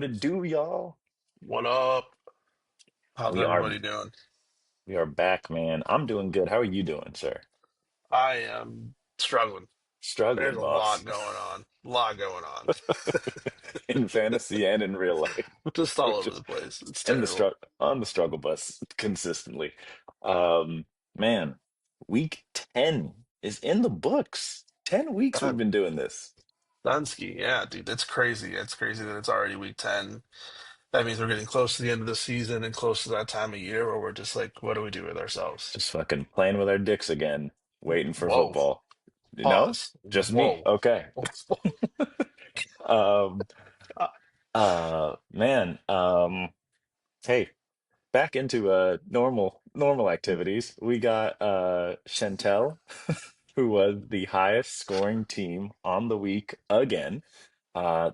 What it do, y'all? What up? How's We are everybody doing? we are back, man. I'm doing good. How are you doing, sir? I am struggling. There's Struggling, a boss. lot going on. A lot going on. In fantasy and in real life. Just all over Just the place. It's in the terrible. on the struggle bus consistently. Um, Man, week 10 is in the books. 10 weeks we've God, been doing this. Dunsky, yeah, dude, it's crazy. It's crazy that it's already week 10. That means we're getting close to the end of the season and close to that time of year where we're just like, what do we do with ourselves? Just fucking playing with our dicks again, waiting for Whoa. football. No? Pause. Just me. Whoa. Okay. Um, man, hey, back into normal activities. We got Chantel, who was the highest scoring team on the week again.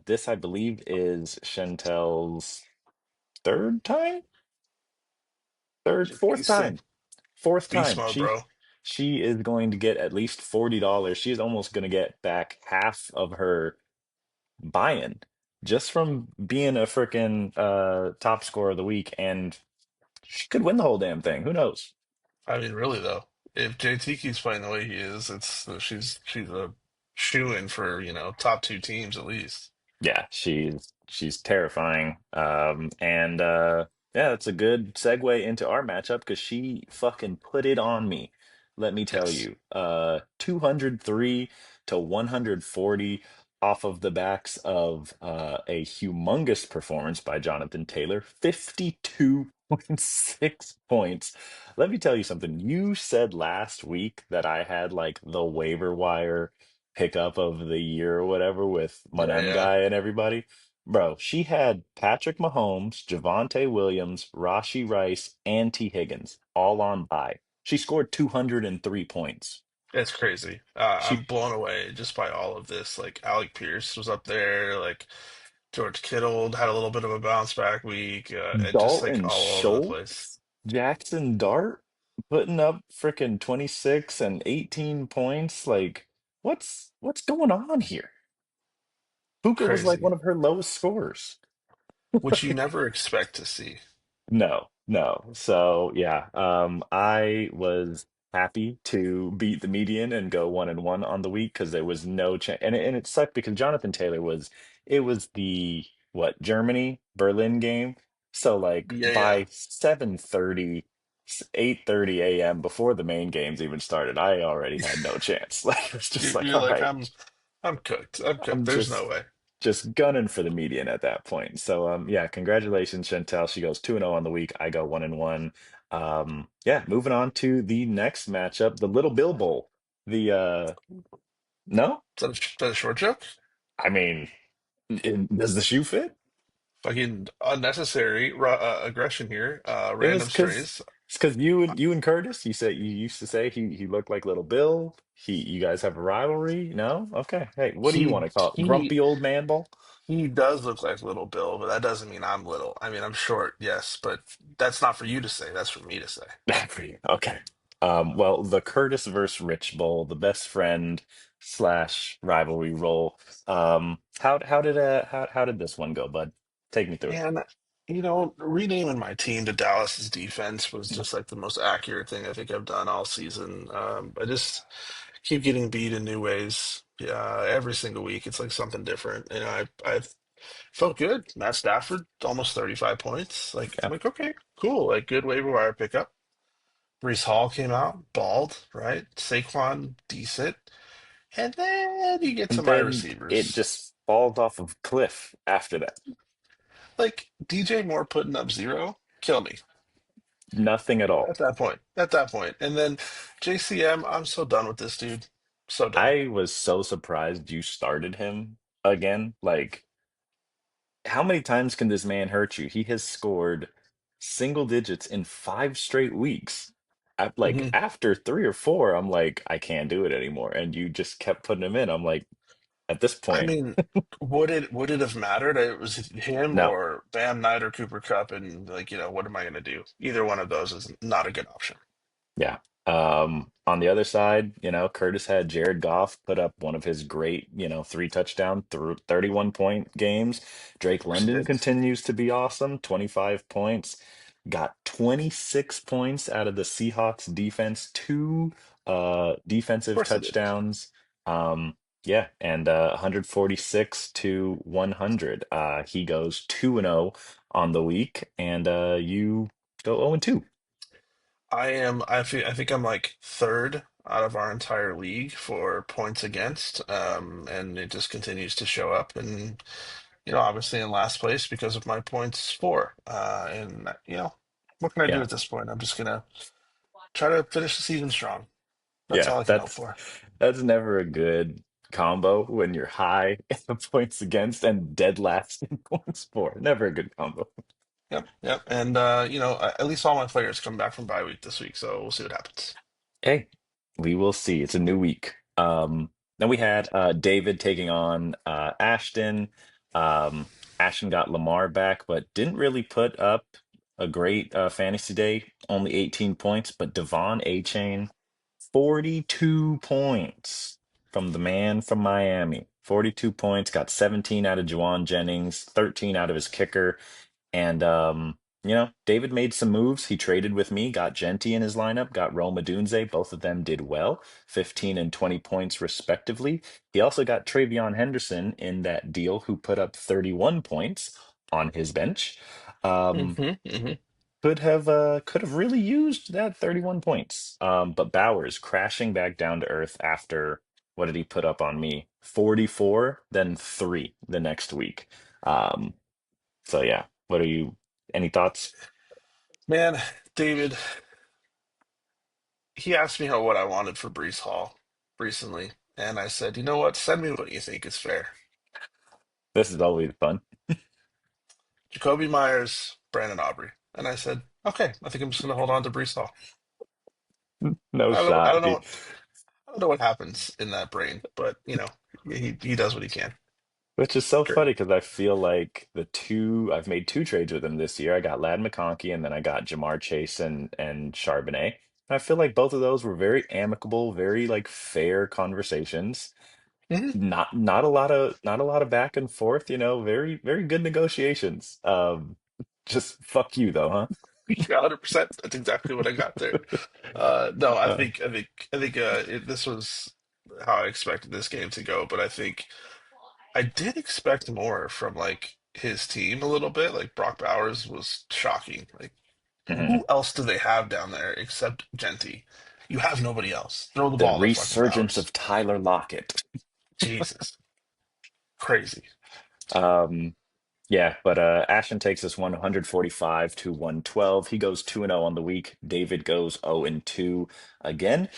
This I believe is Chantel's third time, fourth Beasting. time, fourth Beast time. mode, bro. She is going to get at least $40. She's almost going to get back half of her buy-in just from being a freaking top scorer of the week, and she could win the whole damn thing. Who knows? I mean, really though, if JT keeps playing the way he is, it's she's a shoe-in for, top two teams at least. Yeah, she's terrifying. And yeah, that's a good segue into our matchup because she fucking put it on me. Let me tell Yes, you. 203 to 140 off of the backs of a humongous performance by Jonathan Taylor, 52.6 points. Let me tell you something. You said last week that I had like the waiver wire pickup of the year or whatever with yeah, Monem yeah. guy and everybody. Bro, she had Patrick Mahomes, Javante Williams, Rashi Rice, and T. Higgins all on bye. She scored 203 points. It's crazy. I'm She blown away just by all of this. Like Alec Pierce was up there. Like George Kittle had a little bit of a bounce back week, and just like Dalton all over the place. Schultz, Jackson Dart putting up freaking 26 and 18 points. Like, what's going on here? Puka was like Crazy, one of her lowest scorers. which you never expect to see. No, no. So yeah, I was happy to beat the median and go 1-1 on the week because there was no chance, and it sucked because Jonathan Taylor was it was the what Germany Berlin game. So like Yeah, yeah. by 7:30, 8:30 a.m. before the main games even started, I already had no chance. Like it was just You're, like, you're all like right, I'm cooked. I'm cooked. I'm There's no way. just gunning for the median at that point. So yeah, congratulations, Chantel. She goes 2-0 on the week. I go 1-1. Yeah, moving on to the next matchup, the Little Bill Bowl. The no, Is that a short joke? I mean, does the shoe fit? Fucking unnecessary aggression here. It was Random because strays. it's because you and Curtis, you said you used to say he looked like Little Bill. You guys have a rivalry? No? Okay. Hey, what do you want He to call it? he Grumpy old man ball? he does look like Little Bill, but that doesn't mean I'm little. I mean, I'm short, yes, but that's not for you to say. That's for me to say. Bad for you. Okay. Well, the Curtis versus Rich Bowl, the best friend slash rivalry role. How did this one go, bud? Take me through it. And renaming my team to Dallas's defense was just like the most accurate thing I think I've done all season. I just keep getting beat in new ways. Yeah, every single week it's like something different. I've felt good. Matt Stafford, almost 35 points. Like I'm Yeah. like, okay, cool. Like good waiver wire pickup. Brees Hall came out, bald, right? Saquon, decent. And then you get to And my then it receivers. just falls off of cliff after that. Like DJ Moore putting up zero, kill me Nothing at all. at that point. At that point. And then JCM, I'm so done with this dude. So done. I was so surprised you started him again. Like, how many times can this man hurt you? He has scored single digits in 5 straight weeks. Like hmm after three or four, I'm like, I can't do it anymore. And you just kept putting him in. I'm like, at this I point, mean, would it have mattered? It was him no. or Bam Knight or Cooper Cup, and like, what am I gonna do? Either one of those is not a good option. Yeah. On the other side, Curtis had Jared Goff put up one of his great, three touchdown through 31-point games. Of Drake course he London did. continues to be awesome, 25 points. Got 26 points out of the Seahawks defense, two Of defensive course he did. touchdowns. Yeah, and 146 to 100. He goes 2-0 on the week, and you go 0-2. I think I'm like third out of our entire league for points against. And it just continues to show up and obviously in last place because of my points for. And what can I do Yeah. at this point? I'm just gonna try to finish the season strong. That's Yeah, all I can hope for. that's never a good combo when you're high in points against and dead last in points for. Never a good combo. Yep, yep. And at least all my players come back from bye week this week, so we'll see what happens. Hey, we will see. It's a new week. Then we had David taking on Ashton. Um, Ashton got Lamar back, but didn't really put up a great fantasy day. Only 18 points, but Devon A-Chain 42 points from the man from Miami. 42 points, got 17 out of Juwan Jennings, 13 out of his kicker. And David made some moves. He traded with me, got Genti in his lineup, got Rome Odunze. Both of them did well, 15 and 20 points respectively. He also got Travion Henderson in that deal, who put up 31 points on his bench. Um, Hmm. could have really used that 31 points. But Bowers crashing back down to earth after what did he put up on me? 44, then three the next week. So yeah, any thoughts? Man, David, he asked me what I wanted for Brees Hall recently, and I said, you know what? Send me what you think is fair. This is always fun. Jacoby Myers, Brandon Aubrey. And I said, okay, I think I'm just going to hold on to Brees Hall. No I don't know. I shot. don't know. I don't know what happens in that brain, but he does what he can. Which is so Great. funny because I feel like I've made two trades with him this year. I got Lad McConkey and then I got Jamar Chase and Charbonnet. I feel like both of those were very amicable, very like fair conversations. Hmm. Not a lot of back and forth, very, very good negotiations. Just fuck you though, huh? Yeah, 100%. That's exactly what I got there. No, I Uh, think I think I think this was how I expected this game to go, but I think I did expect more from like his team a little bit. Like Brock Bowers was shocking. Like mhm. who else do they have down there except Genty? You have nobody else. Throw the The ball to fucking resurgence Bowers. of Tyler Lockett. Jesus, crazy. Um, Yeah, but Ashton takes us 145 to 112. He goes 2-0 on the week. David goes 0-2 again.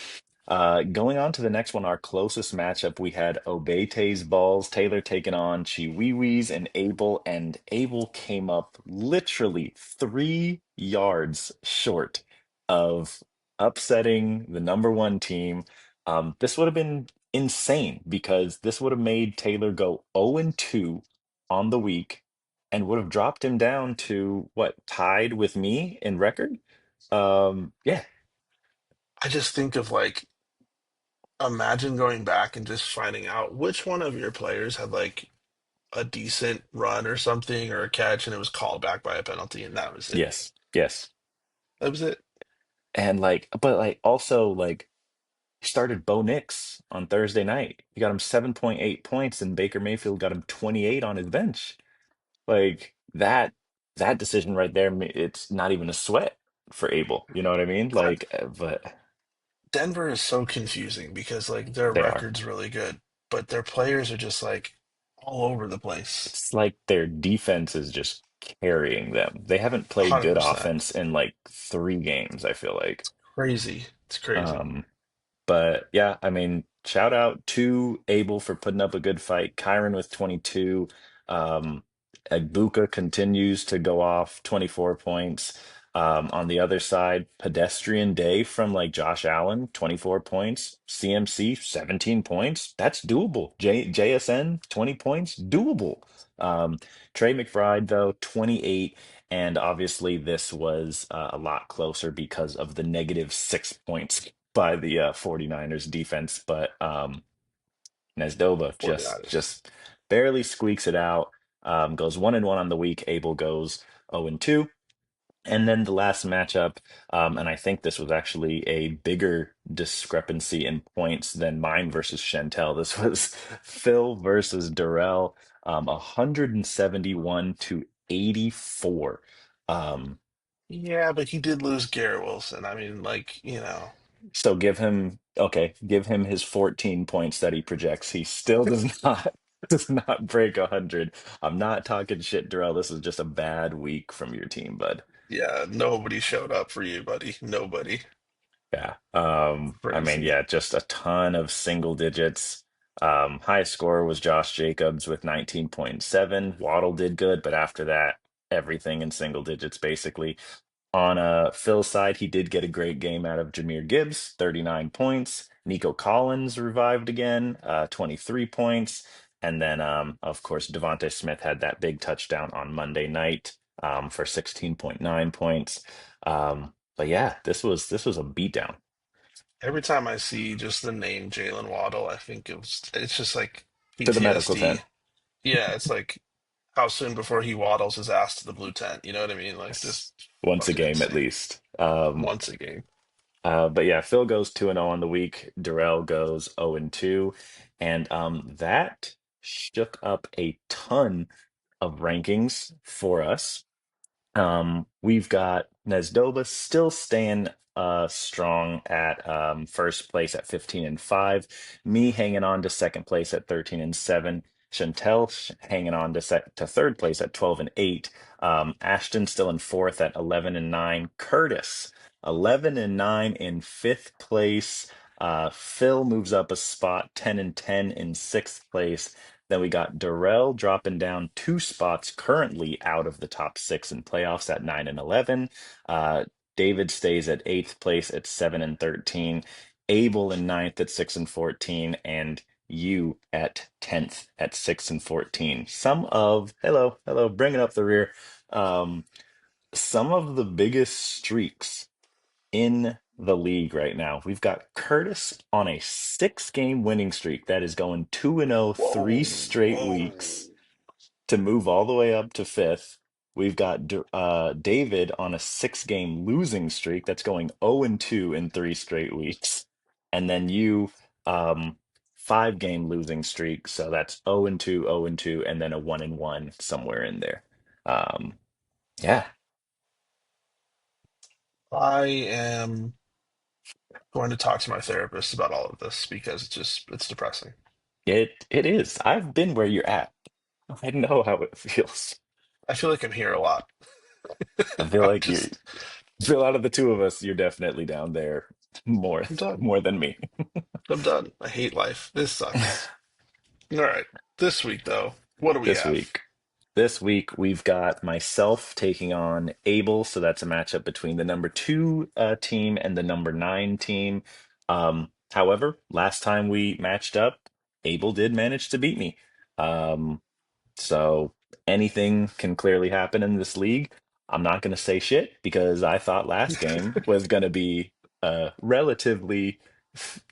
Going on to the next one, our closest matchup, we had Obete's balls, Taylor taking on Chiwiwis and Abel came up literally 3 yards short of upsetting the number one team. This would have been insane because this would have made Taylor go 0-2 on the week and would have dropped him down to what, tied with me in record? Yeah, I just think of like imagine going back and just finding out which one of your players had like a decent run or something or a catch and it was called back by a penalty and that was it. yes, yes. That was it. And but also he started Bo Nix on Thursday night. He got him 7.8 points, and Baker Mayfield got him 28 on his bench. Like that decision right there, it's not even a sweat for Abel. You know what I mean? God, But Denver is so confusing because like their they are. record's really good, but their players are just like all over the place. It's like their defense is just carrying them. They haven't played good 100%. offense in like 3 games, I feel like. Crazy. It's crazy. Um, But yeah, I mean, shout out to Abel for putting up a good fight. Kyron with 22. Um, Egbuka continues to go off 24 points. On the other side, pedestrian day from like Josh Allen, 24 points. CMC, 17 points. That's doable. JSN, 20 points, doable. Um, Trey McBride, though, 28. And obviously, this was a lot closer because of the -6 points by the 49ers defense, but Nesdova49ers. just barely squeaks it out. Goes 1-1 on the week. Abel goes 0-2. And then the last matchup, and I think this was actually a bigger discrepancy in points than mine versus Chantel. This was Phil versus Durrell, 171 to 84. Um, Yeah, but he did lose Garrett Wilson. I mean, so give him his 14 points that he projects. He still does not does not break 100. I'm not talking shit, Durrell. This is just a bad week from your team, bud. yeah, nobody showed up for you, buddy. Nobody. Yeah. I mean, Crazy. yeah, just a ton of single digits. Highest score was Josh Jacobs with 19.7. Waddle did good, but after that, everything in single digits basically. On Phil's side, he did get a great game out of Jahmyr Gibbs, 39 points. Nico Collins revived again, 23 points. And then, of course, Devontae Smith had that big touchdown on Monday night for 16.9 points. But yeah, this was a beatdown Every time I see just the name Jalen Waddle, I think it's just like to the medical PTSD. tent. Yeah, it's like how soon before he waddles his ass to the blue tent. You know what I mean? Like Yes. just Once a fucking game at insane. least. Once a game. But yeah, Phil goes 2-0 on the week. Darrell goes 0-2. And that shook up a ton of rankings for us. We've got Nesdoba still staying strong at first place at 15-5. Me hanging on to second place at 13-7. Chantel hanging on to third place at 12-8. Ashton still in fourth at 11-9. Curtis 11-9 in fifth place. Phil moves up a spot, 10-10 in sixth place. Then we got Darrell dropping down two spots, currently out of the top six in playoffs at 9-11. Uh, David stays at eighth place at 7-13. Abel in ninth at 6-14, and you at 10th at 6-14. Hello, bringing up the rear. Um, some of the biggest streaks in the league right now. We've got Curtis on a 6-game winning streak that is going 2-0 three Whoa, straight whoa. weeks to move all the way up to fifth. We've got David on a 6-game losing streak that's going 0-2 in three straight weeks. And then you, 5-game losing streak. So that's 0-2, 0-2, and then a 1-1 somewhere in there. Um, yeah, I am going to talk to my therapist about all of this because it's depressing. it is. I've been where you're at. I know how it feels. I feel like I'm here a lot. I feel I'm like just I feel out of the two of us, you're definitely down there more I'm done. more than me. I'm done. I hate life. This sucks. All right. This week though, what do we This have? week. This week we've got myself taking on Abel, so that's a matchup between the number two team and the number nine team. However, last time we matched up, Abel did manage to beat me. Um, So anything can clearly happen in this league. I'm not going to say shit because I thought last game was going to be a relatively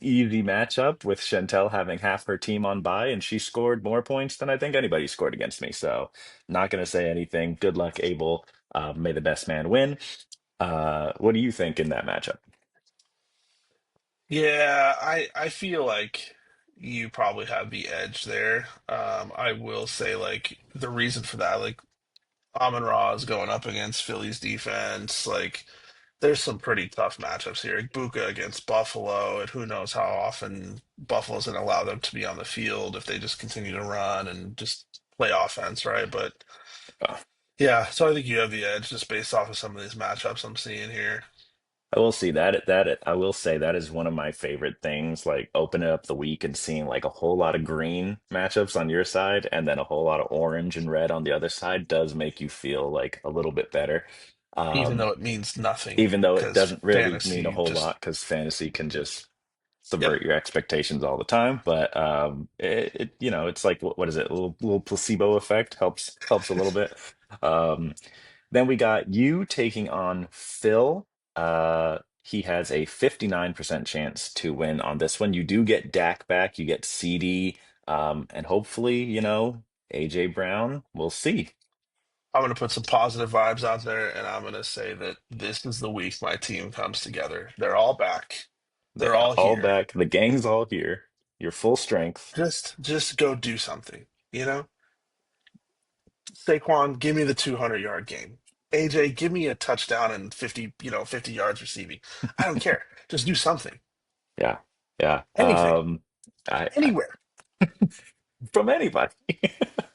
easy matchup with Chantel having half her team on bye, and she scored more points than I think anybody scored against me. So not going to say anything. Good luck, Abel. May the best man win. What do you think in that matchup? Yeah, I feel like you probably have the edge there. I will say like the reason for that, like Amon Ra is going up against Philly's defense. Like there's some pretty tough matchups here. Buka against Buffalo, and who knows how often Buffalo's going to allow them to be on the field if they just continue to run and just play offense, right? But Uh, yeah, so I think you have the edge just based off of some of these matchups I'm seeing here. I will see that I will say that is one of my favorite things, like opening up the week and seeing like a whole lot of green matchups on your side and then a whole lot of orange and red on the other side does make you feel like a little bit better. Even Um, though it means nothing Even though it because doesn't really mean a fantasy whole just, lot because fantasy can just yep. subvert your expectations all the time. But it's like what is it? A little placebo effect helps a little bit. Um, then we got you taking on Phil. he has a 59% chance to win on this one. You do get Dak back, you get CD, and hopefully, AJ Brown. We'll see. I'm going to put some positive vibes out there, and I'm going to say that this is the week my team comes together. They're all back. They're Yeah, all all here. back. The gang's all here. You're full strength. Just go do something. You know, Saquon, give me the 200-yard game. AJ, give me a touchdown and 50, 50 yards receiving. I don't care. Just do something. Yeah, yeah. Anything. I Anywhere. from anybody.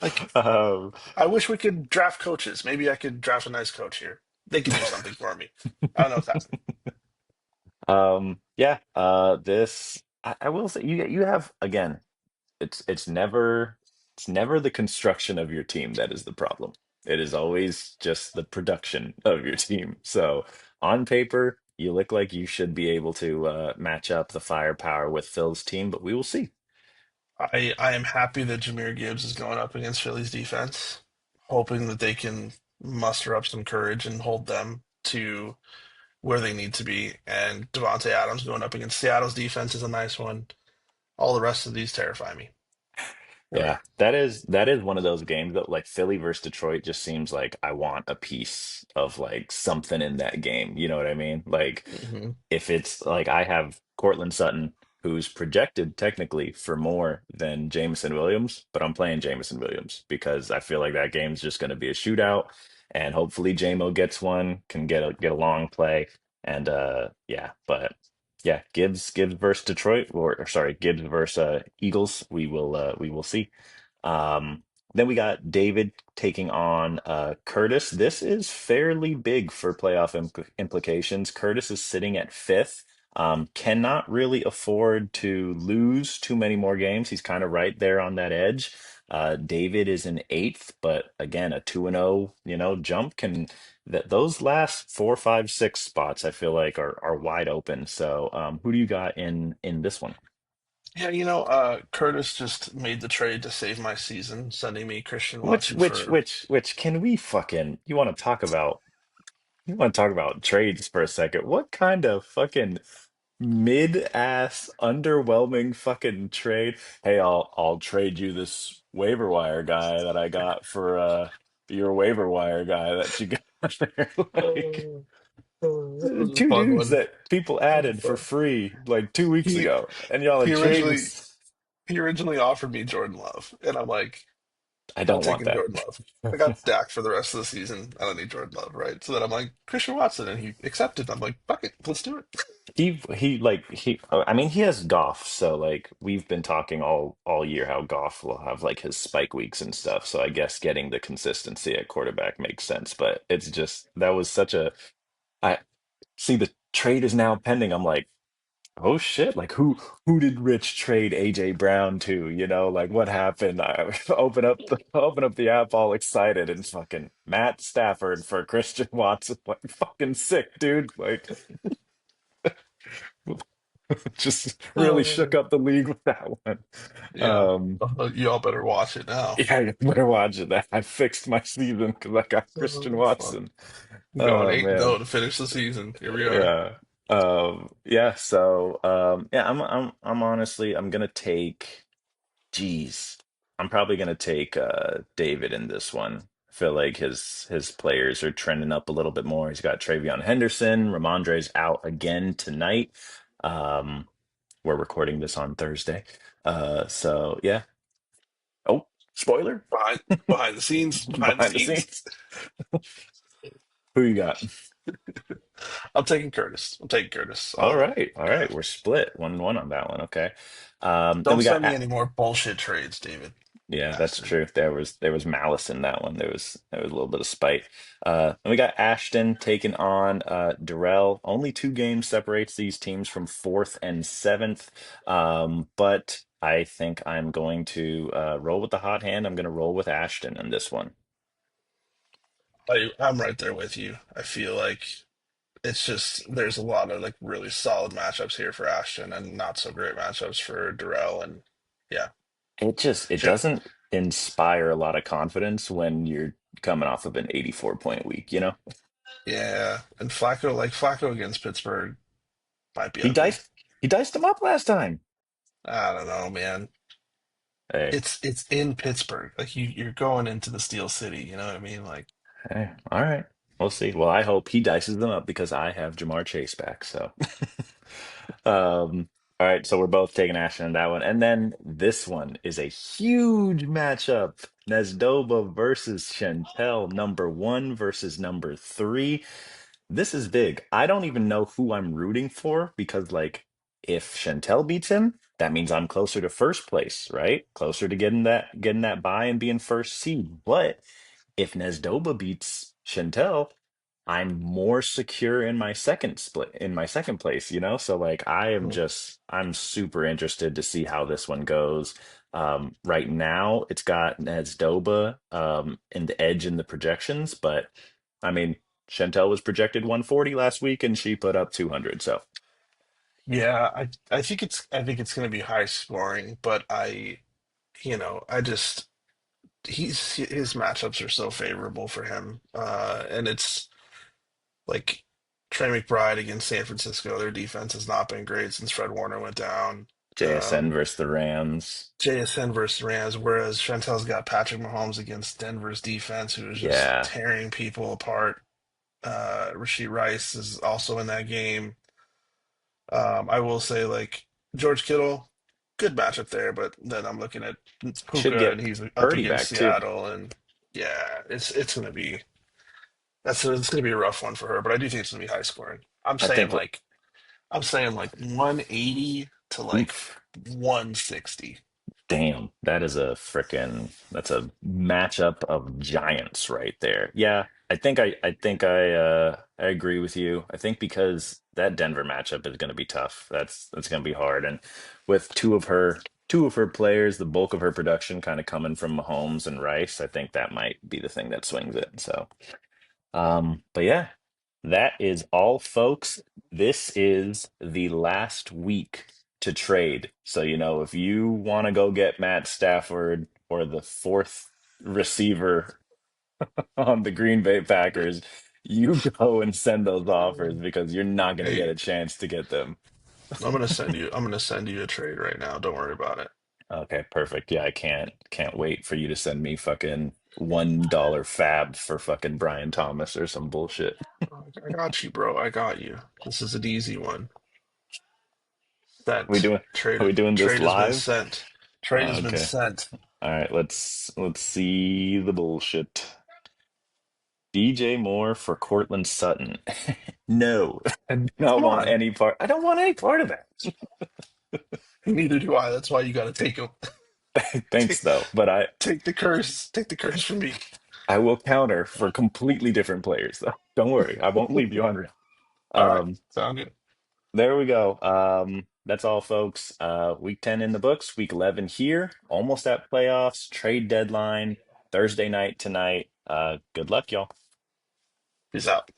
Like, um, I wish we could draft coaches. Maybe I could draft a nice coach here. They could do something for me. I don't know what's happening. yeah. This I will say you have again. It's never the construction of your team that is the problem. It is always just the production of your team. So on paper, you look like you should be able to match up the firepower with Phil's team, but we will see. I am happy that Jahmyr Gibbs is going up against Philly's defense, hoping that they can muster up some courage and hold them to where they need to be. And Devontae Adams going up against Seattle's defense is a nice one. All the rest of these terrify me. Yeah, that is one of those games that like Philly versus Detroit just seems like I want a piece of like something in that game. You know what I mean? Like Hmm. if it's like I have Cortland Sutton, who's projected technically for more than Jameson Williams, but I'm playing Jameson Williams because I feel like that game's just going to be a shootout, and hopefully JMO gets one, can get a long play, and yeah, but yeah, Gibbs versus Detroit, or sorry, Gibbs versus Eagles. We will see. Um, then we got David taking on Curtis. This is fairly big for playoff implications. Curtis is sitting at fifth. Cannot really afford to lose too many more games. He's kind of right there on that edge. David is in eighth, but again, a 2-0, jump can that those last four, five, six spots I feel like are wide open. So, who do you got in this one? Yeah, Curtis just made the trade to save my season, sending me Christian Which Watson which for. which which can we fucking you want to talk about trades for a second? What kind of fucking mid-ass underwhelming fucking trade? Hey, I'll trade you this waiver wire guy that I got for your waiver wire guy that you got there. Like That was a two fun dudes one. that people That was added for fun. free like 2 weeks He ago, and y'all are he trading. originally he originally offered me Jordan Love, and I'm like, I not don't want taking that. Jordan Love. I got Dak for the rest of the season. I don't need Jordan Love, right? So then I'm like, Christian Watson, and he accepted. I'm like, fuck it, let's do it. I mean he has Goff, so like we've been talking all year how Goff will have like his spike weeks and stuff. So I guess getting the consistency at quarterback makes sense, but it's just that was such a I see the trade is now pending. I'm like, oh shit, like who did Rich trade AJ Brown to? Like what happened? I open up the app all excited and fucking Matt Stafford for Christian Watson. Like fucking sick, dude. Like just really shook Oh, up the league with that one. yeah. Um, Y'all better watch it now. yeah, you better watch it. I fixed my season because I got Christian Oh, fuck. Watson. Going Oh 8-0 man, to finish the season. Here we are. yeah, yeah. So, yeah, I'm honestly, I'm gonna take. Geez, I'm probably gonna take David in this one. I feel like his players are trending up a little bit more. He's got Travion Henderson. Ramondre's out again tonight. Um, we're recording this on Thursday. So yeah. Oh, spoiler Behind the scenes, behind the behind the scenes. scenes. Who you got? I'm taking Curtis. I'm taking Curtis. All right, all Yeah. right. We're split 1-1 on that one. Okay. Then Don't we got send me any more bullshit trades, David. yeah, that's Bastard. true. There was malice in that one. There was a little bit of spite. And we got Ashton taking on Darrell. Only 2 games separates these teams from fourth and seventh. But I think I'm going to roll with the hot hand. I'm going to roll with Ashton in this one. I'm right there with you. I feel like it's just there's a lot of like really solid matchups here for Ashton and not so great matchups for Darrell and yeah. It Sure. doesn't inspire a lot of confidence when you're coming off of an 84 point week, you know? Yeah. And Flacco against Pittsburgh. Might be He ugly. diced he diced him up last time. I don't know, man. Hey, It's in Pittsburgh. Like you're going into the Steel City. You know what I mean? Like, hey, all right. We'll see. Well, I hope he dices them up because I have Jamar Chase back. So, all right. So we're both taking action on that one, and then this one is a huge matchup: Nesdoba versus Chantel, number one versus number three. This is big. I don't even know who I'm rooting for because, like, if Chantel beats him, that means I'm closer to first place, right? Closer to getting that bye and being first seed. But if Nesdoba beats Chantel, I'm more secure in my second place, you know? So like I'm super interested to see how this one goes. Right now it's got Nesdoba in the edge in the projections, but I mean Chantel was projected 140 last week and she put up 200. So yeah, I think it's going to be high scoring, but I just his matchups are so favorable for him, and it's like Trey McBride against San Francisco. Their defense has not been great since Fred Warner went down. JSN versus the Rams. JSN versus Rams, whereas Chantel's got Patrick Mahomes against Denver's defense, who is just Yeah, tearing people apart. Rasheed Rice is also in that game. I will say, like, George Kittle, good matchup there, but then I'm looking at should Puka and get he's up Purdy against back too. Seattle, and yeah, it's gonna be it's gonna be a rough one for her, but I do think it's gonna be high scoring. I think I'm saying like 180 to like oof. 160. Damn, that's a matchup of giants right there. Yeah, I agree with you. I think because that Denver matchup is going to be tough. That's going to be hard. And with two of her players, the bulk of her production kind of coming from Mahomes and Rice, I think that might be the thing that swings it. So, but yeah, that is all, folks. This is the last week to trade. So, if you want to go get Matt Stafford or the fourth receiver on the Green Bay Packers, you go and send those offers because you're not going to get Hey, a chance to get them. I'm gonna send you a trade right now. Don't worry about it. Okay, perfect. Yeah, I can't wait for you to send me fucking $1 fab for fucking Brian Thomas or some bullshit. I got you, bro. I got you. This is an easy one. we Sent. doing are we doing this Trade has been live? sent. Trade has been Okay. sent. All right, let's see the bullshit. DJ Moore for Cortland Sutton. No, I don't Come want on. any part. I don't want any part of that. Neither do I. That's why you got to take him. Thanks Take, though, but I take the curse. Take the curse from me. I will counter for completely different players though. Don't worry, I won't leave you on real. All right. Um, Sound good. there we go. That's all, folks. Week 10 in the books, week 11 here, almost at playoffs, trade deadline, Thursday night tonight. Good luck, y'all. Peace out.